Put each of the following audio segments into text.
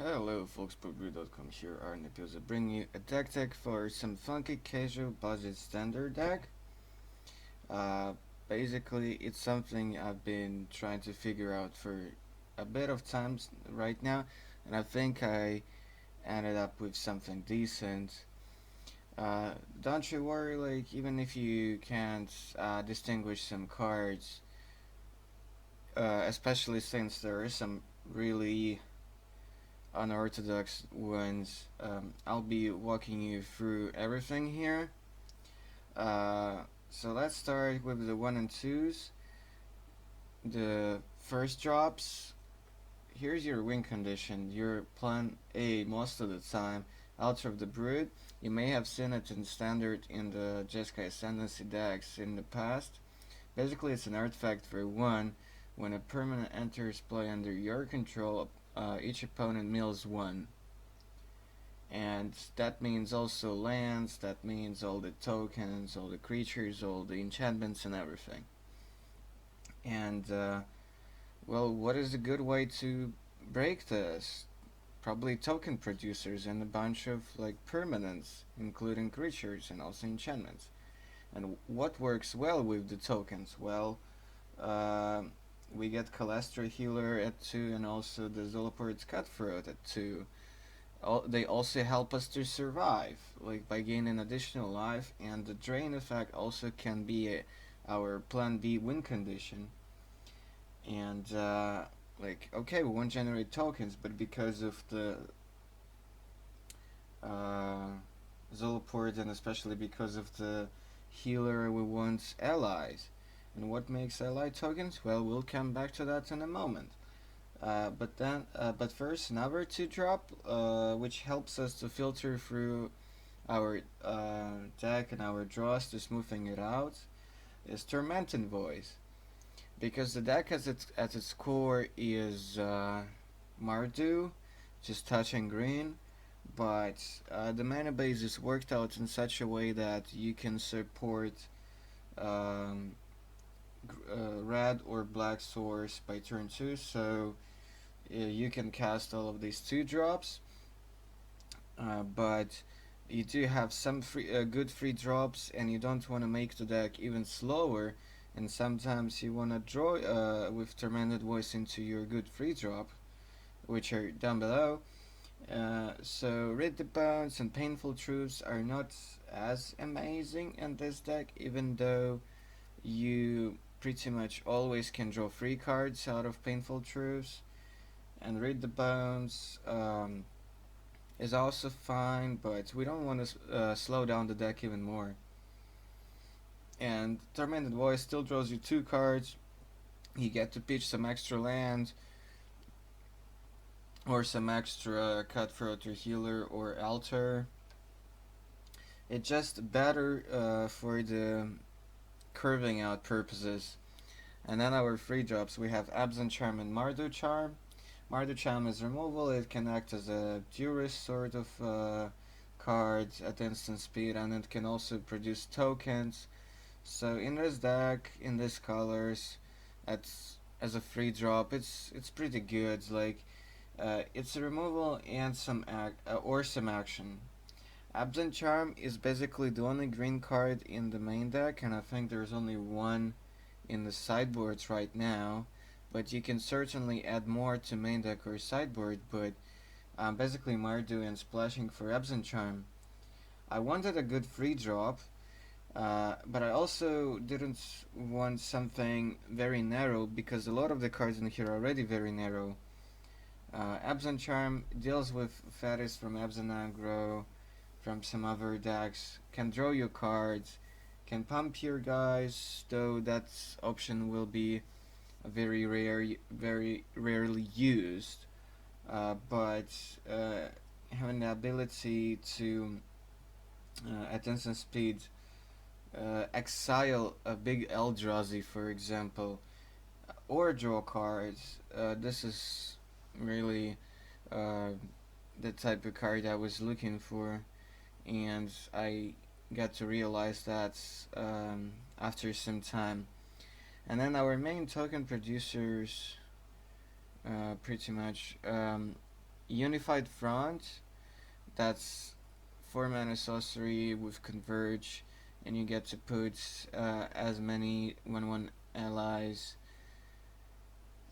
Hello folks, BrewTown here, Arne bringing you a deck tech for some funky casual budget standard deck. Uh, Basically, it's something I've been trying to figure out for a bit of time right now, and I think I ended up with something decent. Uh, don't you worry, like, even if you can't distinguish some cards, especially since there are some really unorthodox ones. I'll be walking you through everything here. So let's start with the 1 and 2s. The first drops. Here's your win condition. Your plan A most of the time. Altar of the Brood. You may have seen it in standard in the Jeskai Ascendancy decks in the past. Basically, it's an artifact for 1. When a permanent enters play under your control, each opponent mills 1. And that means also lands, that means all the tokens, all the creatures, all the enchantments and everything. And well, what is a good way to break this? Probably token producers and a bunch of like permanents, including creatures and also enchantments. And what works well with the tokens? Well, uh, we get Calestra Healer at 2 and also the Zoloport's Cutthroat at 2. They also help us to survive, like by gaining additional life, and the drain effect also can be our plan B win condition. And like, okay, we won't generate tokens, but because of the uh, Zoloport and especially because of the healer, we want allies. And what makes ally tokens? Well, we'll come back to that in a moment. But first, another 2-drop, which helps us to filter through our deck and our draws to smoothing it out, is Tormenting Voice. Because the deck at its core is Mardu, just touching green, but the mana base is worked out in such a way that you can support um, red or black source by turn 2, so you can cast all of these 2-drops, but you do have some good free drops, and you don't want to make the deck even slower. And sometimes you want to draw with Tormented Voice into your good free drop, which are down below. So Rid the Bones and Painful Truths are not as amazing in this deck, even though you pretty much always can draw 3 cards out of Painful Truths. And Rid the Bones is also fine, but we don't want to slow down the deck even more. And Tormented Voice still draws you 2 cards. You get to pitch some extra land, or some extra Cutthroat or Healer or Altar. It's just better for the curving out purposes. And then our free drops, we have Absent Charm and Mardu Charm. Mardu Charm is removal. It can act as a Durist sort of card at instant speed, and it can also produce tokens. So in this deck, in these colors, as a free drop, it's pretty good. Like, it's a removal and some some action. Absent Charm is basically the only green card in the main deck, and I think there's only one in the sideboards right now. But you can certainly add more to main deck or sideboard. But basically, Mardu and splashing for Absent Charm. I wanted a good free drop. But I also didn't want something very narrow, because a lot of the cards in here are already very narrow. Absent Charm deals with Fatis from Absent Aggro, from some other decks, can draw you cards, can pump your guys, though that option will be very rarely used. But having the ability to at instant speed exile a big Eldrazi, for example, or draw cards. This is really uh, the type of card I was looking for, and I got to realize that after some time. And then our main token producers, pretty much, Unified Front, that's 4 mana sorcery with Converge, and you get to put as many 1/1 allies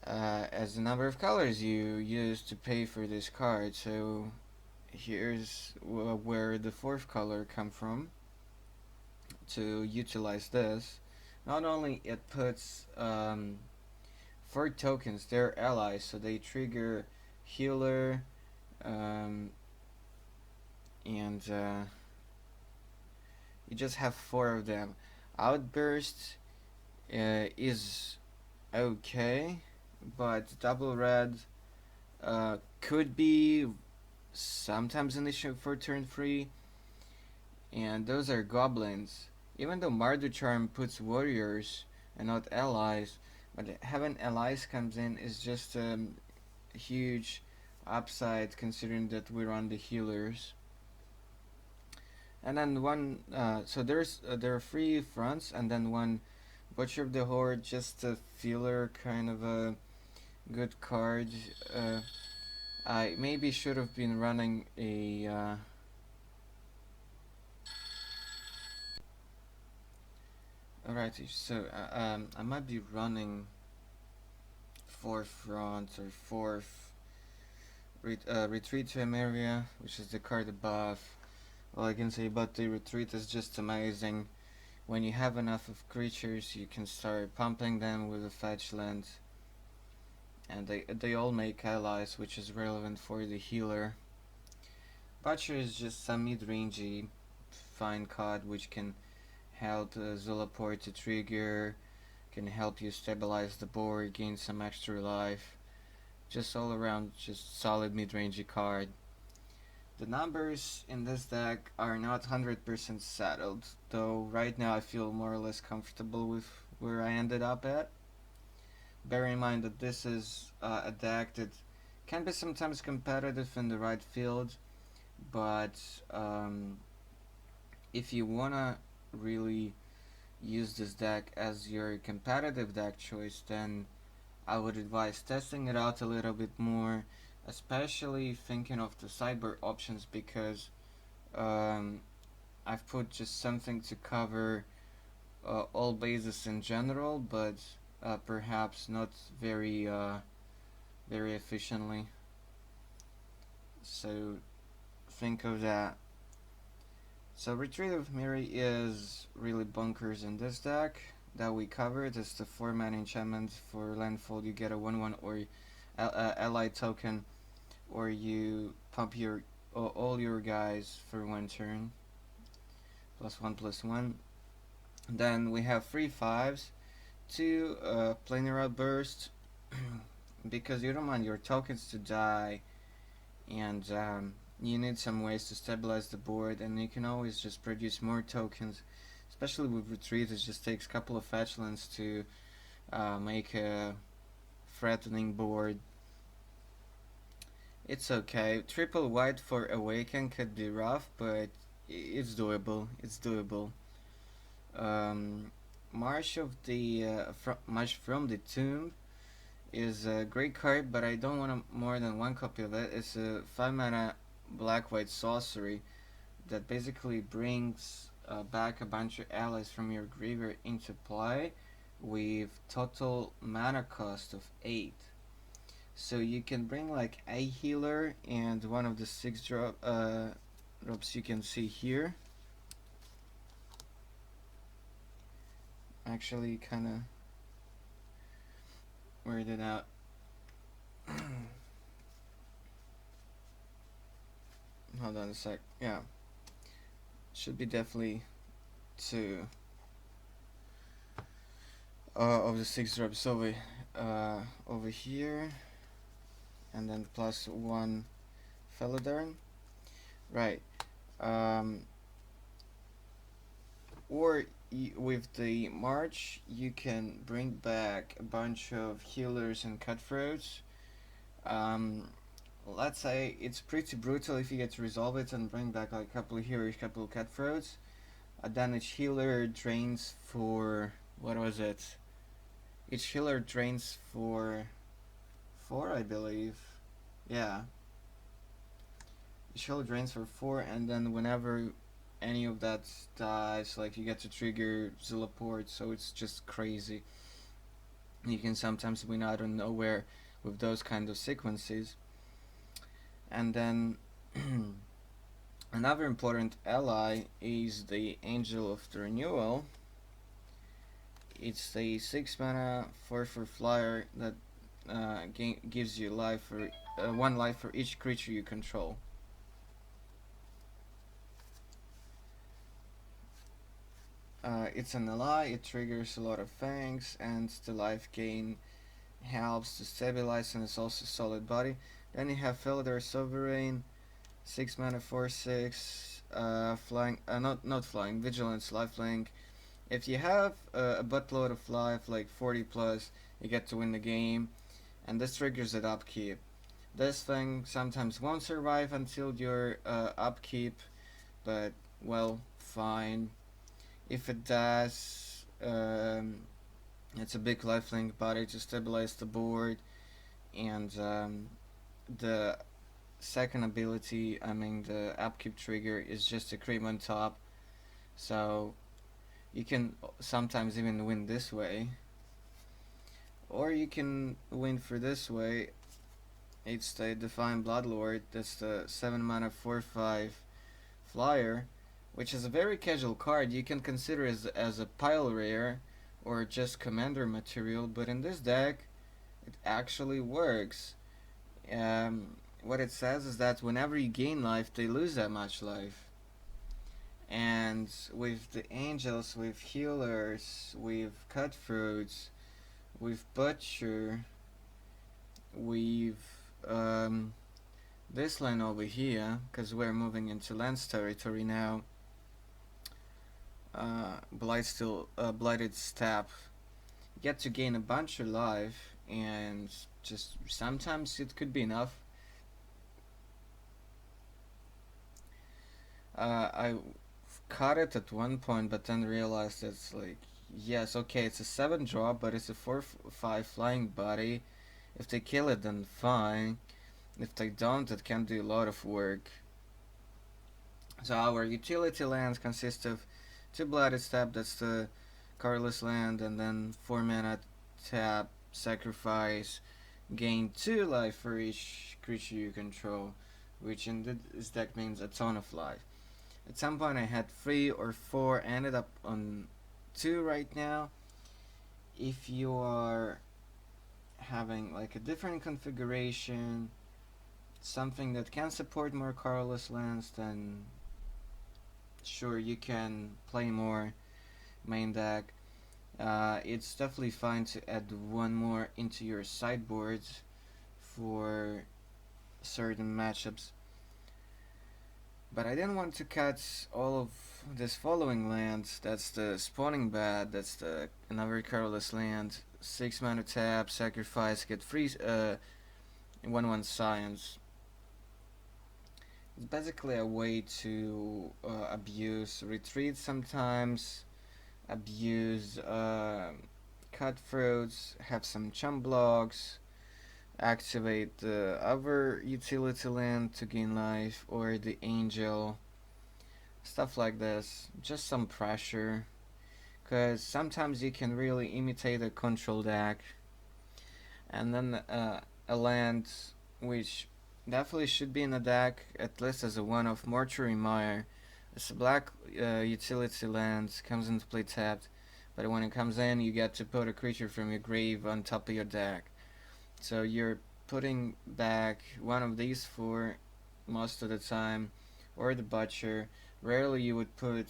as the number of colors you use to pay for this card. So here's where the fourth color come from to utilize this. Not only it puts 4 tokens, they're allies, so they trigger healer, and you just have 4 of them. Outburst is okay, but double red could be sometimes an issue for turn 3, and those are goblins. Even though Mardu Charm puts warriors and not allies, but having allies comes in is just a huge upside considering that we run the healers. And then one, so there are 3 fronts, and then one Butcher of the Horde, just a filler, kind of a good card. I maybe should have been running a alright, so I might be running 4 fronts or 4th Retreat to Emeria, which is the card above. All I can say about the retreat is just amazing. When you have enough of creatures, you can start pumping them with a fetch land, and they all make allies, which is relevant for the healer. Butcher is just some mid-rangey fine card which can help Zulaport to trigger, can help you stabilize the board, gain some extra life. Just all around, just solid mid-rangey card. The numbers in this deck are not 100% settled, though right now I feel more or less comfortable with where I ended up at. Bear in mind that this is a deck that can be sometimes competitive in the right field, but if you wanna really use this deck as your competitive deck choice, then I would advise testing it out a little bit more, especially thinking of the sideboard options, because I've put just something to cover all bases in general, but perhaps not very efficiently. So think of that. So Retreat of Miri is really bunkers in this deck that we covered. It's the 4 mana enchantment for landfall. You get a 1/1 or ally token, or you pump your all your guys for 1 turn. +1/+1. Then we have 3 5s, 2 planar outburst, because you don't want your tokens to die, and you need some ways to stabilize the board, and you can always just produce more tokens. Especially with retreat, it just takes a couple of fetch lands to make a threatening board. It's okay. Triple white for Awaken could be rough, but it's doable. It's doable. March from the Tomb is a great card, but I don't want more than 1 copy of it. It's a 5 mana black-white sorcery that basically brings back a bunch of allies from your graveyard into play with total mana cost of 8. So you can bring like a healer and one of the 6 drops you can see here. Actually kinda weird it out. Hold on a sec. Yeah, should be definitely 2 of the 6 drops over here, and then +1 Felidar. Right. Or with the March, you can bring back a bunch of healers and cutthroats. Let's say it's pretty brutal if you get to resolve it and bring back like a couple of healers, couple of cutthroats. Then each healer drains for, what was it? Each healer drains for 4, I believe. Yeah. Shield drains for 4, and then whenever any of that dies, like you get to trigger Zillaport, so it's just crazy. You can sometimes win out of nowhere with those kind of sequences. And then another important ally is the Angel of the Renewal. It's the 6 mana 4/4 flyer that gives you life for 1 life for each creature you control. It's an ally, it triggers a lot of fangs, and the life gain helps to stabilize, and it's also solid body. Then you have Felidar Sovereign, 6 mana 4/6, flying, not flying, Vigilance, lifelink. If you have a buttload of life, like 40 plus, you get to win the game, and this triggers at upkeep. This thing sometimes won't survive until your upkeep, but well, fine. If it does, it's a big lifelink body to stabilize the board, and the second ability, the upkeep trigger, is just a cream on top, so you can sometimes even win this way, or you can win for this way. It's the Divine Bloodlord, that's the 7 mana 4/5 flyer, which is a very casual card. You can consider as a pile rare or just commander material, but in this deck it actually works. What it says is that whenever you gain life, they lose that much life. And with the angels, with healers, with cutthroats, with butcher, with this land over here, because we're moving into Lance territory now. Blighted Step. You get to gain a bunch of life, and just sometimes it could be enough. I caught it at one point, but then realized it's like, yes, okay, it's a 7 drop, but it's a 4/5 flying body. If they kill it, then fine. If they don't, it can do a lot of work. So our utility lands consist of 2 Blighted Step, that's the colorless land, and then 4 mana tap, sacrifice, gain 2 life for each creature you control, which in this deck means a ton of life. At some point I had 3 or 4, ended up on 2 right now. If you are having like a different configuration, something that can support more colorless lands, then sure, you can play more main deck. It's definitely fine to add 1 more into your sideboard for certain matchups. But I didn't want to cut all of this following lands. That's the Spawning Bat, that's the another colorless land, 6 mana tap, sacrifice, get free 1/1 science. It's basically a way to abuse retreat sometimes, abuse cutthroats, have some chump blocks, activate the other utility land to gain life, or the angel, stuff like this. Just some pressure, because sometimes you can really imitate a control deck. And then a land which definitely should be in the deck, at least as a one-off, Mortuary Mire. It's a black utility land, comes into play tapped, but when it comes in, you get to put a creature from your grave on top of your deck. So you're putting back one of these 4 most of the time, or the Butcher. Rarely you would put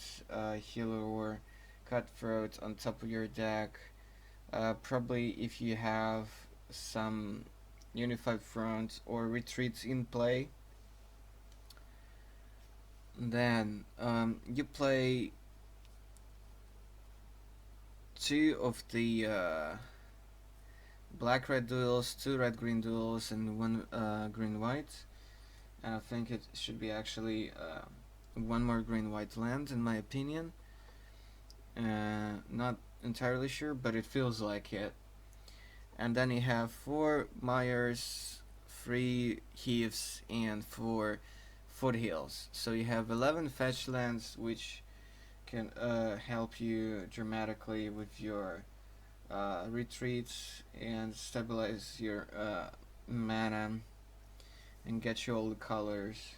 Healer or Cutthroat on top of your deck. Probably if you have some Unified Front or Retreats in play. Then you play 2 of the black-red duels, 2 red-green duels, and 1 green-white. And I think it should be actually 1 more green-white land, in my opinion. Not entirely sure, but it feels like it. And then you have 4 Myers, 3 Heaves, and 4 foothills. So you have 11 fetch lands, which can help you dramatically with your retreats and stabilize your mana and get you all the colors.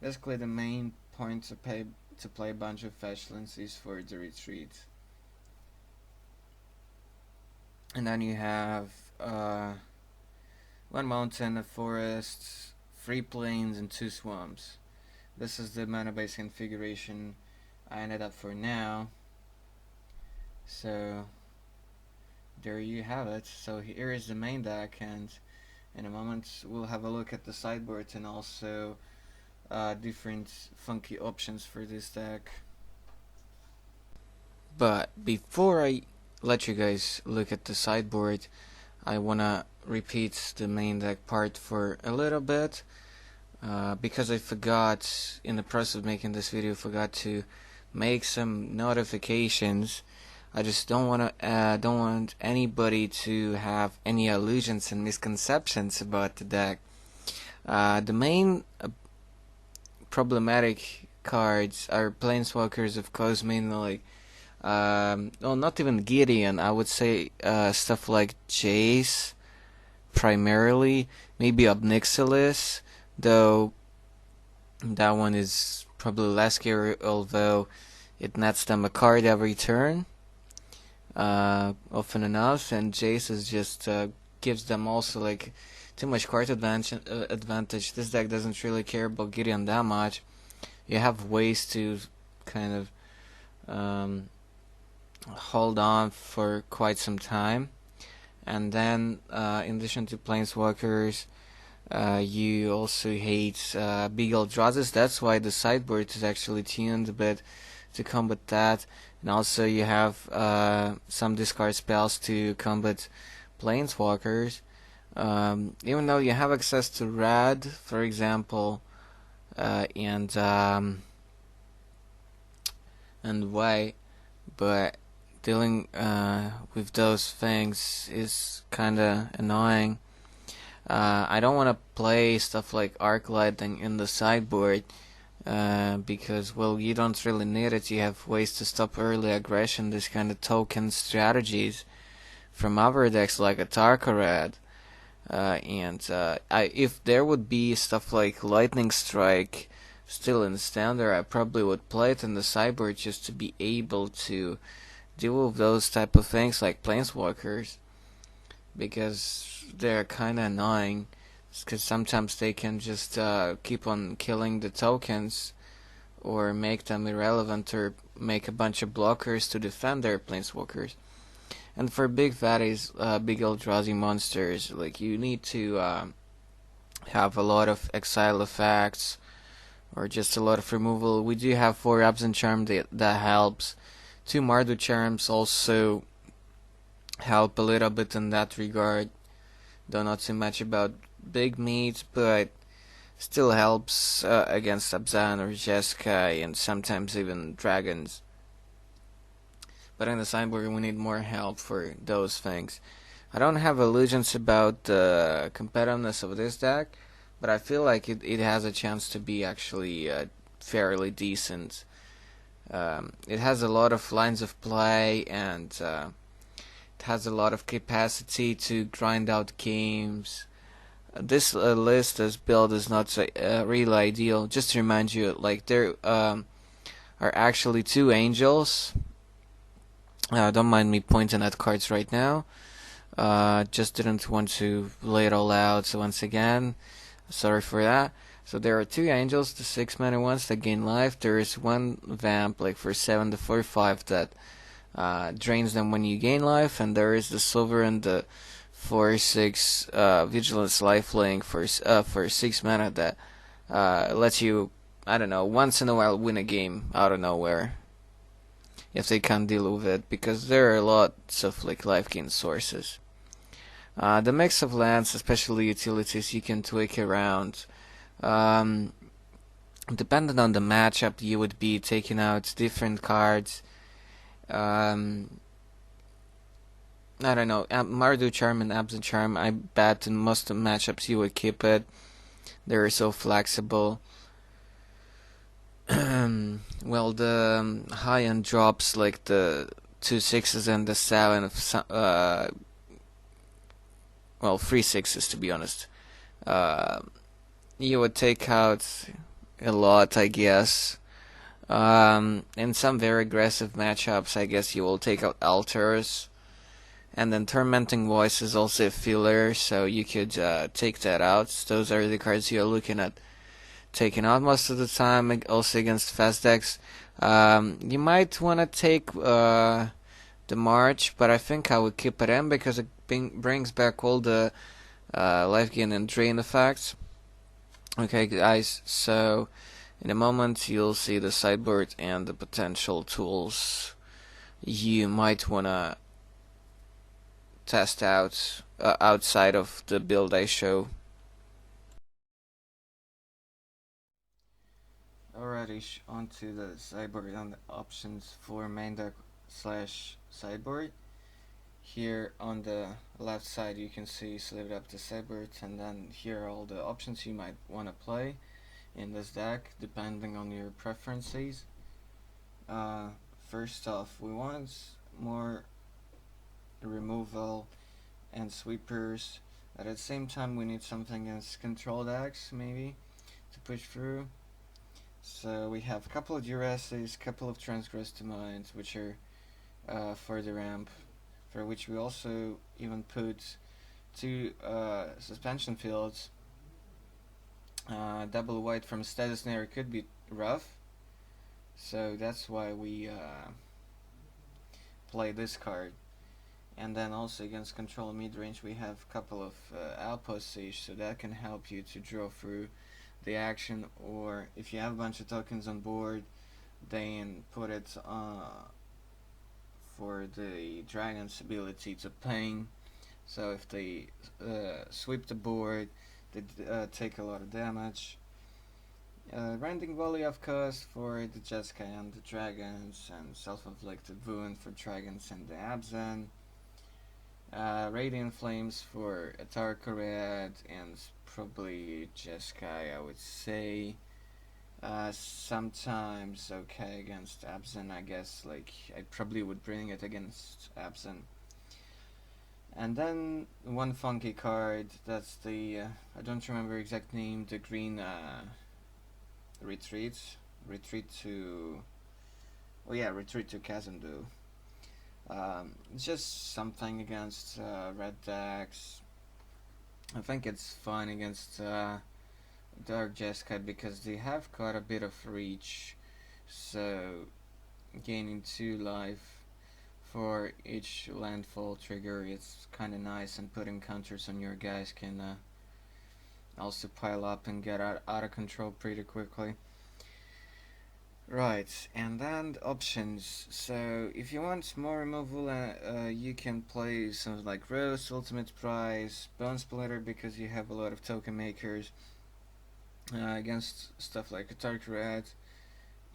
Basically, the main point to play a bunch of fetch lands is for the retreat. And then you have one mountain, a forest, 3 plains, and 2 swamps. This is the mana base configuration I ended up for now. So there you have it. So here is the main deck, and in a moment we'll have a look at the sideboard and also different funky options for this deck. But before I let you guys look at the sideboard, I wanna repeat the main deck part for a little bit because I forgot in the process of making this video, forgot to make some notifications. I just don't want anybody to have any illusions and misconceptions about the deck. The main problematic cards are Planeswalkers, of course, mainly like well, not even Gideon. I would say stuff like Jace, primarily, maybe Obnixilis, though that one is probably less scary, although it nets them a card every turn, often enough, and Jace is just gives them also like too much card advantage. This deck doesn't really care about Gideon that much. You have ways to kind of hold on for quite some time, and then in addition to Planeswalkers, you also hate big Eldrazi. That's why the sideboard is actually tuned a bit to combat that, and also you have some discard spells to combat Planeswalkers. Even though you have access to red, for example, and white, but dealing with those things is kinda annoying. I don't want to play stuff like Arc Lightning in the sideboard because, well, you don't really need it. You have ways to stop early aggression, this kind of token strategies from other decks like a Tarkarad. If there would be stuff like Lightning Strike still in standard, I probably would play it in the sideboard just to be able to deal with those type of things like Planeswalkers, because they're kinda annoying, because sometimes they can just keep on killing the tokens or make them irrelevant or make a bunch of blockers to defend their Planeswalkers. And for big fatties, big Eldrazi monsters, like you need to have a lot of exile effects or just a lot of removal. We do have 4 Absent Charm that helps. 2 Mardu Charms also help a little bit in that regard, though not so much about big meat, but still helps against Abzan or Jeskai and sometimes even dragons. But in the sideboard we need more help for those things. I don't have illusions about the competitiveness of this deck, but I feel like it has a chance to be actually fairly decent. It has a lot of lines of play, and it has a lot of capacity to grind out games. This list as build is not really ideal. Just to remind you, like there are actually 2 angels. Don't mind me pointing at cards right now. Just didn't want to lay it all out. So once again, sorry for that. So there are 2 angels, the 6-mana ones that gain life. There is 1 vamp, like for 7 to 4/5, that drains them when you gain life, and there is the silver and the 4/6 vigilance lifelink for 6 mana that lets you, I don't know, once in a while win a game out of nowhere if they can't deal with it, because there are lots of like life gain sources. The mix of lands, especially utilities, you can tweak around. Depending on the matchup, you would be taking out different cards. I don't know, Mardu Charm and Absent Charm, I bet in most of the matchups you would keep it. They're so flexible. Well, the high-end drops like the two sixes and the seven of well, three sixes to be honest. Uh, you would take out a lot, I guess. In some very aggressive matchups, I guess you will take out altars. And then Tormenting Voice is also a filler, so you could take that out. Those are the cards you're looking at taking out most of the time, also against fast decks. You might want to take the March, but I think I would keep it in because it brings back all the life gain and drain effects. Okay, guys, so in a moment you'll see the sideboard and the potential tools you might want to test out outside of the build I show. Alrighty, onto the sideboard and the options for main deck slash sideboard. Here on the left side you can see slid up the sideboard, and then here are all the options you might want to play in this deck depending on your preferences. First off, we want more removal and sweepers. At the same time we need something against control decks maybe to push through. So we have a couple of Duresses, couple of Transgress to Minds, which are for the ramp, for which we also even put two suspension fields. Double white from Status Snare could be rough, so that's why we play this card. And then also against control mid-range we have a couple of Outpost Siege, so that can help you to draw through the action, or if you have a bunch of tokens on board, then put it for the dragon's ability to ping. So if they sweep the board, they take a lot of damage. Rending Volley, of course, for the Jeskai and the dragons, and Self-Inflicted Wound for dragons and the Abzan. Radiant Flames for Atarkared and probably Jeskai, I would say. Sometimes okay against Abzan, I guess. Like, I probably would bring it against Abzan. And then one funky card, that's the, I don't remember exact name, the green Retreat to, oh yeah, Retreat to Kazandu. Just something against red decks. I think it's fine against Dark Jeskai because they have got a bit of reach, so gaining 2 life for each landfall trigger, it's kinda nice, and putting counters on your guys can also pile up and get out of control pretty quickly. Right, and then options. So if you want more removal, you can play something like Rose, Ultimate Prize, Bone Splitter, because you have a lot of token makers against stuff like Atark Red.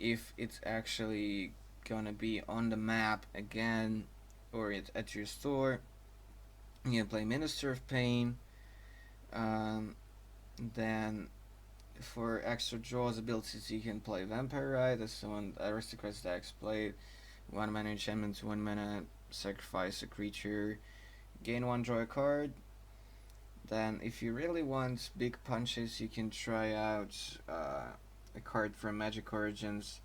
If it's actually gonna be on the map again, or at your store, you can play Minister of Pain. Then for extra draws abilities you can play Vampire Ride, that's the one Aristocrats decks played. 1 mana enchantment, 1 mana sacrifice a creature, gain 1, draw a card. Then if you really want big punches, you can try out a card from Magic Origins,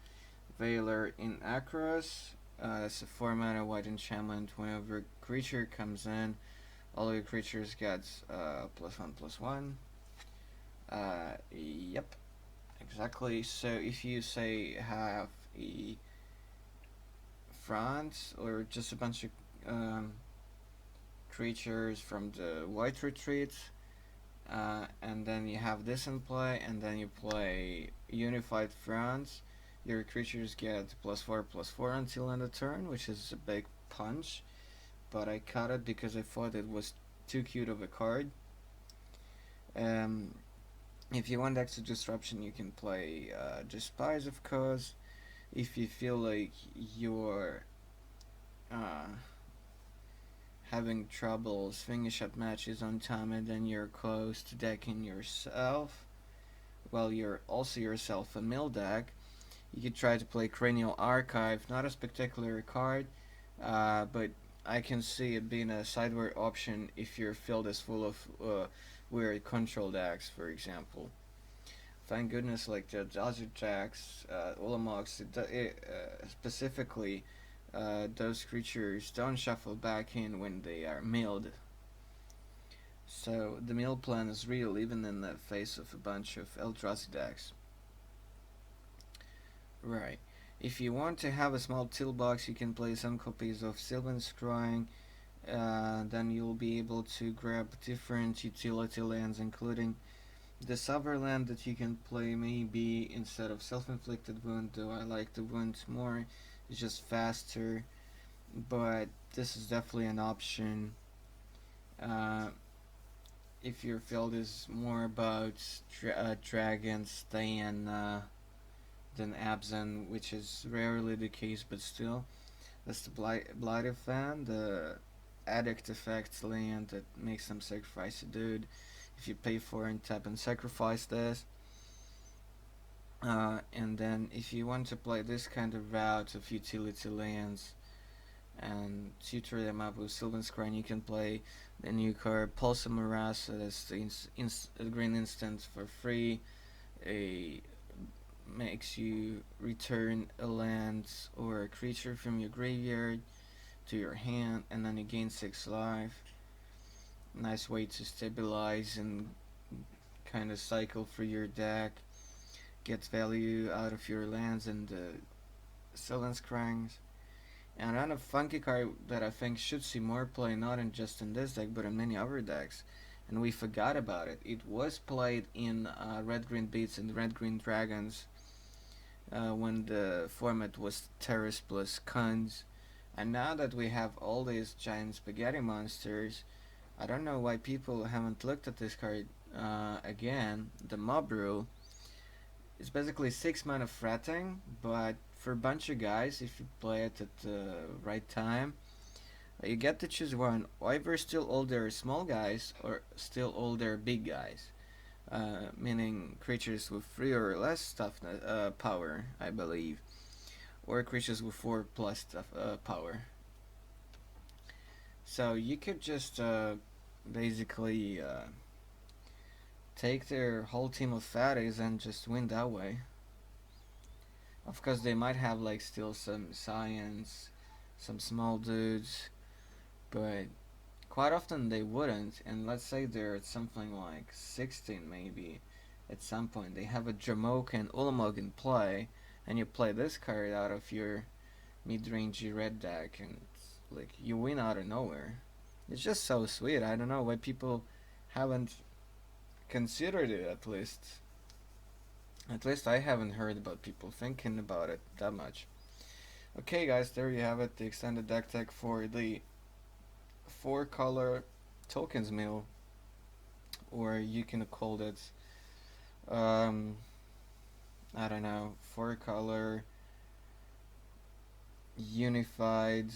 Veiler in Akros. That's a 4 mana white enchantment. Whenever a creature comes in, all your creatures get +1/+1. Yep, exactly. So if you say have a front or just a bunch of creatures from the white retreat, and then you have this in play, and then you play Unified Front, your creatures get +4/+4 until end of turn, which is a big punch, but I cut it because I thought it was too cute of a card. If you want extra disruption, you can play Despise, of course. If you feel like you're having troubles finish up matches on time and then you're close to decking yourself, well, you're also yourself a mill deck, You could try to play Cranial Archive, not a spectacular card, but I can see it being a sideboard option if your field is full of weird control decks, for example. Thank goodness, like the Desert Jacks, Ulamox, specifically, those creatures don't shuffle back in when they are milled. So the mill plan is real even in the face of a bunch of Eldrazi decks. Right. If you want to have a small toolbox, you can play some copies of Sylvan Scrying. Then you'll be able to grab different utility lands, including the Sutherland that you can play maybe instead of Self-Inflicted Wound, though I like the wound more. It's just faster, but this is definitely an option. If your field is more about dragons than Abzan, which is rarely the case, but still. That's the Blighted Fan, the Addict Effect land that makes them sacrifice a dude. If you pay for and tap and sacrifice this. And then if you want to play this kind of route of utility lands and tutor them up with Sylvan Scrying, you can play the new card Pulse of Morass. That's the green instant for free. Makes you return a land or a creature from your graveyard to your hand, and then you gain 6 life. Nice way to stabilize and kind of cycle through your deck, get value out of your lands and the Sylvan Scryangs. And another funky card that I think should see more play, not in just in this deck but in many other decks, and we forgot about it. It was played in Red Green Beats and Red Green Dragons when the format was Terrace plus Khans. And now that we have all these giant spaghetti monsters, I don't know why people haven't looked at this card again. The Mob Rule is basically 6 mana fretting, but for a bunch of guys, if you play it at the right time, you get to choose one. Either still all their small guys or still all their big guys. Meaning creatures with 3 or less power, I believe, or creatures with 4 plus power. So you could just basically take their whole team of fatties and just win that way. Of course, they might have like still some science, some small dudes, but quite often they wouldn't. And let's say they're at something like 16 maybe. At some point they have a Jamok and Ulamog in play, and you play this card out of your mid-rangey red deck, and like you win out of nowhere. It's just so sweet. I don't know why people haven't considered it. At least I haven't heard about people thinking about it that much. Okay guys, there you have it, the extended deck tech for the 4-color tokens mill, or you can call it I don't know, 4-color unified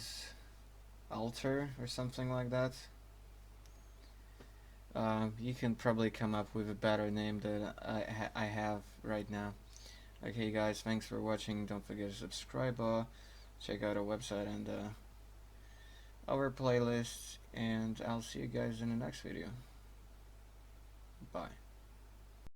altar or something like that. You can probably come up with a better name than I have right now. Okay guys, thanks for watching. Don't forget to subscribe, check out our website and our playlists, and I'll see you guys in the next video. Bye.